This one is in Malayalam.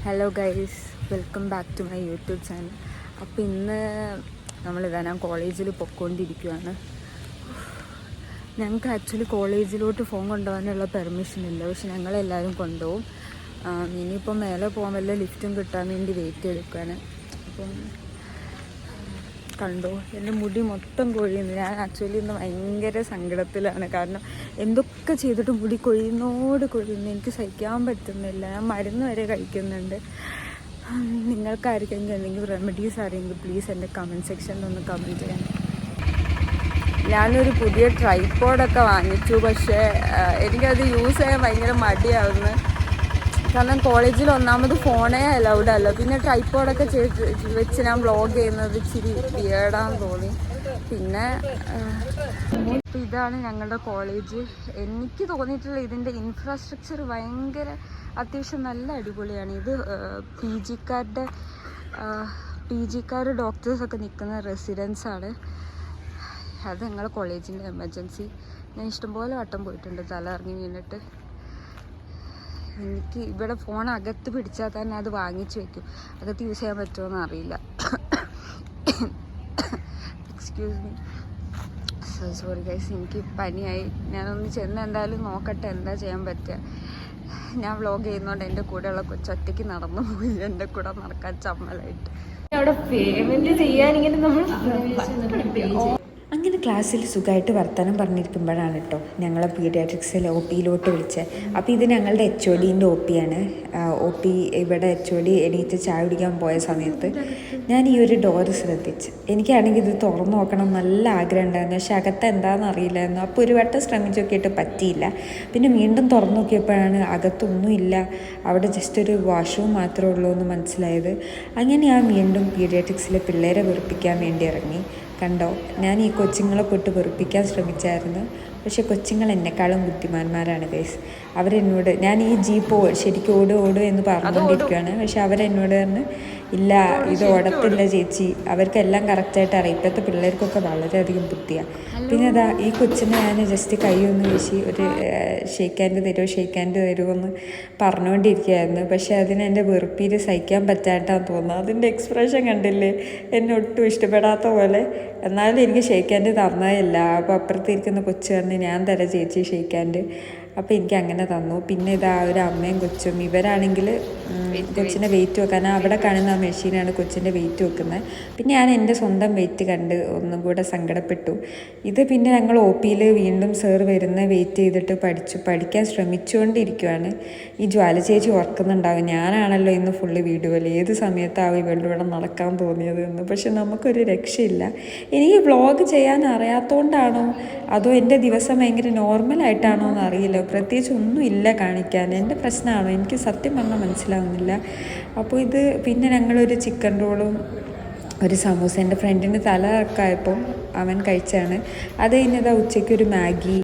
Hello guys, welcome back to my YouTube channel. അപ്പോൾ ഇന്ന് ഞാൻ കോളേജിൽ പൊയ്ക്കൊണ്ടിരിക്കുകയാണ്. ഞങ്ങൾക്ക് ആക്ച്വലി കോളേജിലോട്ട് ഫോൺ കൊണ്ടുപോകാനുള്ള പെർമിഷൻ ഇല്ല, പക്ഷെ ഞങ്ങളെല്ലാവരും കൊണ്ടുപോകും. ഇനിയിപ്പോൾ മേലെ പോകാൻ വല്ല ലിഫ്റ്റും കിട്ടാൻ വേണ്ടി വെയിറ്റ് ചെയ്തെടുക്കുകയാണ്. അപ്പം കണ്ടോ, എൻ്റെ മുടി മൊത്തം കൊഴിയുന്നു. ഞാൻ ആക്ച്വലി ഇന്ന് ഭയങ്കര സങ്കടത്തിലാണ്. കാരണം എന്തൊക്കെ ചെയ്തിട്ടും മുടി കൊഴിയുന്നു. എനിക്ക് സഹിക്കാൻ പറ്റുന്നില്ല. ഞാൻ മരുന്ന് വരെ കഴിക്കുന്നുണ്ട്. നിങ്ങൾക്കാർക്കെങ്കിലും എന്തെങ്കിലും റെമഡീസ് അറിയെങ്കിൽ പ്ലീസ് എൻ്റെ കമൻറ്റ് സെക്ഷനിൽ ഒന്ന് കമൻറ്റ് ചെയ്യണം. ഞാനൊരു പുതിയ ട്രൈപോഡൊക്കെ വാങ്ങിച്ചു, പക്ഷേ എനിക്കത് യൂസ് ചെയ്യാൻ ഭയങ്കര മടിയാവുന്നു. കാരണം കോളേജിൽ ഒന്നാമത് ഫോണേ അലൗഡ് അല്ല. പിന്നെ ട്രൈപോഡൊക്കെ വെച്ച് ഞാൻ വ്ളോഗ് ചെയ്യുന്നത് ഇച്ചിരി വിയേർഡാന്ന് തോന്നി. പിന്നെ ഇതാണ് ഞങ്ങളുടെ കോളേജ്. എനിക്ക് തോന്നിയിട്ടുള്ള ഇതിൻ്റെ ഇൻഫ്രാസ്ട്രക്ചർ ഭയങ്കര അത്യാവശ്യം നല്ല അടിപൊളിയാണ്. ഇത് പി ജിക്കാർ ഡോക്ടേഴ്സൊക്കെ നിൽക്കുന്ന റെസിഡൻസാണ്. അത് ഞങ്ങളുടെ കോളേജിൻ്റെ എമർജൻസി. ഞാൻ ഇഷ്ടംപോലെ വട്ടം പോയിട്ടുണ്ട് തല ഇറങ്ങി വീണിട്ട്. എനിക്ക് ഇവിടെ ഫോൺ അകത്ത് പിടിച്ചാൽ തന്നെ അത് വാങ്ങിച്ചു വെക്കും. അകത്ത് യൂസ് ചെയ്യാൻ പറ്റുമോ അറിയില്ല. എക്സ്ക്യൂസ് മീ, സോറി ഗൈസ്, എനിക്ക് പനിയായി. ഞാനൊന്ന് ചെന്ന് എന്തായാലും നോക്കട്ടെ എന്താ ചെയ്യാൻ പറ്റുക. ഞാൻ വ്ളോഗ് ചെയ്യുന്നതുകൊണ്ട് എൻ്റെ കൂടെയുള്ള കൊച്ചൊറ്റയ്ക്ക് നടന്നു പോയി. എൻ്റെ കൂടെ നടക്കാൻ ചമ്മലായിട്ട്. അവിടെ പേയ്മെൻറ്റ് ചെയ്യാനിങ്ങനെ നമ്മൾ അങ്ങനെ ക്ലാസ്സിൽ സുഖമായിട്ട് വർത്തമാനം പറഞ്ഞിരിക്കുമ്പോഴാണ് കേട്ടോ ഞങ്ങളെ പീഡിയാട്രിക്സിൽ ഒ പിയിലോട്ട് വിളിച്ചത്. അപ്പോൾ ഇത് ഞങ്ങളുടെ HODൻ്റെ OP ആണ്. OP ഇവിടെ HOD എണീറ്റ് ചായ കുടിക്കാൻ പോയ സമയത്ത് ഞാൻ ഈ ഒരു ഡോറ് ശ്രദ്ധിച്ച്. എനിക്കാണെങ്കിൽ ഇത് തുറന്നു നോക്കണം നല്ല ആഗ്രഹം ഉണ്ടായിരുന്നു, പക്ഷെ അകത്ത് എന്താണെന്ന് അറിയില്ലായിരുന്നു. അപ്പോൾ ഒരു വട്ടം ശ്രമിച്ച് നോക്കിയിട്ട് പറ്റിയില്ല. പിന്നെ വീണ്ടും തുറന്നു നോക്കിയപ്പോഴാണ് അകത്തൊന്നും ഇല്ല, അവിടെ ജസ്റ്റ് ഒരു വാഷ്റൂം മാത്രമേ ഉള്ളൂ എന്ന് മനസ്സിലായത്. അങ്ങനെ ഞാൻ വീണ്ടും പീഡിയാട്രിക്സിലെ പിള്ളേരെ വെറുപ്പിക്കാൻ വേണ്ടി ഇറങ്ങി. കണ്ടോ, ഞാൻ ഈ കൊച്ചുങ്ങളെ തൊട്ട് വെറുപ്പിക്കാൻ ശ്രമിച്ചായിരുന്നു, പക്ഷെ കൊച്ചുങ്ങൾ എന്നെക്കാളും ബുദ്ധിമാന്മാരാണ് ഗൈസ്. അവരെന്നോട് ഞാൻ ഈ ജീപ്പ് ശരിക്കും ഓടും എന്ന് പറഞ്ഞുകൊണ്ടിരിക്കുകയാണ്, പക്ഷെ അവരെന്നോട് പറഞ്ഞ് ഇല്ല ഇത് ഓടത്തില്ല ചേച്ചി, അവർക്കെല്ലാം കറക്റ്റായിട്ട് അറിയാം. ഇപ്പോഴത്തെ പിള്ളേർക്കൊക്കെ വളരെയധികം ബുദ്ധിയാണ്. പിന്നെ അതാ ഈ കൊച്ചിനെ ഞാൻ ജസ്റ്റ് കൈ ഒന്ന് വീശി ഒരു ഷെയ്ക്ക് ഹാൻഡ് തരുമോ എന്ന് പറഞ്ഞുകൊണ്ടിരിക്കുകയായിരുന്നു. പക്ഷേ അതിന് എൻ്റെ വെറുപ്പീര് സഹിക്കാൻ പറ്റാട്ടാന്ന് തോന്നുന്നു. അതിൻ്റെ എക്സ്പ്രഷൻ കണ്ടില്ലേ, എന്നെ ഒട്ടും ഇഷ്ടപ്പെടാത്ത പോലെ. എന്നാലും എനിക്ക് ഷെയ്ക്ക് ഹാൻഡ് തന്നതല്ല. അപ്പോൾ അപ്പുറത്തിരിക്കുന്ന കൊച്ചു പറഞ്ഞ് ഞാൻ തരാം ചേച്ചി ഷെയ്ക്ക് ഹാൻഡ്. അപ്പോൾ എനിക്ക് അങ്ങനെ തന്നു. പിന്നെ ഇതാ ഒരു അമ്മയും കൊച്ചും, ഇവരാണെങ്കിൽ കൊച്ചിൻ്റെ വെയിറ്റ് വെക്കാൻ അവിടെ കാണുന്ന ആ മെഷീനാണ് കൊച്ചിൻ്റെ വെയിറ്റ് വെക്കുന്നത്. പിന്നെ ഞാൻ എൻ്റെ സ്വന്തം വെയിറ്റ് കണ്ട് ഒന്നും കൂടെ സങ്കടപ്പെട്ടു. ഇത് പിന്നെ ഞങ്ങൾ OP വീണ്ടും സാർ വരുന്ന വെയിറ്റ് ചെയ്തിട്ട് പഠിക്കാൻ ശ്രമിച്ചുകൊണ്ടിരിക്കുകയാണ്. ഈ ജ്വാല ചേച്ചി ഓർക്കുന്നുണ്ടാവും, ഞാനാണല്ലോ ഇന്ന് ഫുള്ള് വീഡിയോയിൽ ഏത് സമയത്താവും ഇവളുടെ ഇവിടെ നടക്കാൻ തോന്നിയത് എന്ന്. പക്ഷെ നമുക്കൊരു രക്ഷയില്ല. എനിക്ക് വ്ളോഗ് ചെയ്യാൻ അറിയാത്തതുകൊണ്ടാണോ അതോ എൻ്റെ ദിവസം ഭയങ്കര നോർമലായിട്ടാണോ എന്ന് അറിയില്ല. പ്രത്യേകിച്ച് ഒന്നും ഇല്ല കാണിക്കാൻ. എൻ്റെ പ്രശ്നമാണോ എനിക്ക് സത്യം പറഞ്ഞാൽ മനസ്സിലാവുന്നില്ല. അപ്പോൾ ഇത് പിന്നെ ഞങ്ങളൊരു ചിക്കൻ റോളും ഒരു സമൂസ എൻ്റെ ഫ്രണ്ടിൻ്റെ തല ഇറക്കായപ്പോൾ അവൻ കഴിച്ചാണ്. അത് കഴിഞ്ഞതാ ഉച്ചയ്ക്ക് ഒരു മാഗി